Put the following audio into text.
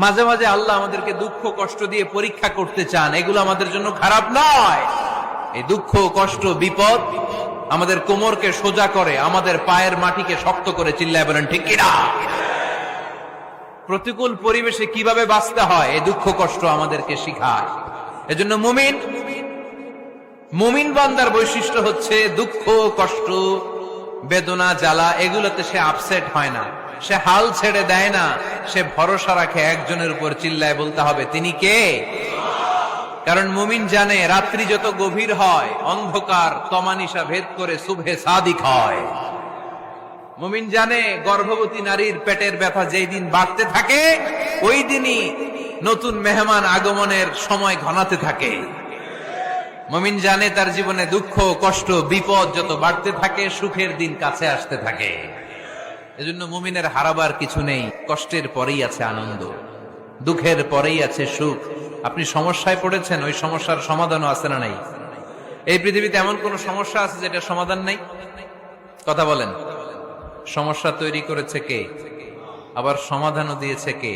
মাঝে মাঝে আল্লাহ আমাদেরকে দুঃখ কষ্ট দিয়ে পরীক্ষা করতে চান, এগুলো আমাদের জন্য খারাপ নয়। এই দুঃখ কষ্ট বিপদ আমাদের কোমরকে সোজা করে, আমাদের পায়ের মাটিকে শক্ত করে। চিল্লায় বলেন ঠিক কিনা? প্রতিকূল পরিবেশে কিভাবে বাঁচতে হয় এই দুঃখ কষ্ট আমাদেরকে শিখায়। এজন্য মুমিন বান্দার বৈশিষ্ট্য হচ্ছে দুঃখ কষ্ট বেদনা জ্বালা এগুলোতে সে আপসেট হয় না, সে হাল ছেড়ে দেয় না, সে ভরসা রাখে একজনের উপর। চিল্লায় বলতে হবে তিনি কে? কারণ মুমিন জানে রাত্রি যত গভীর হয় অন্ধকার তমানিসা ভেদ করে সুবহে সাদিক হয়। মুমিন জানে গর্ভবতী নারীর পেটের ব্যথা যেই দিন বাড়তে থাকে ওই দিনই নতুন মেহমান আগমনের সময় ঘনাতে থাকে। মুমিন জানে তার জীবনে দুঃখ কষ্ট বিপদ যত বাড়তে থাকে সুখের দিন কাছে আসতে থাকে। এজন্য মুমিনের হারাবার কিছু নেই। কষ্টের পরেই আছে আনন্দ, দুঃখের পরেই আছে সুখ। আপনি সমস্যায় পড়েছেন, ওই সমস্যার সমাধানও আছে না নাই? এই পৃথিবীতে এমন কোন সমস্যা আছে যেটা সমাধান নাই? কথা বলেন। সমস্যা তৈরি করেছে কে? আবার সমাধানও দিয়েছে কে?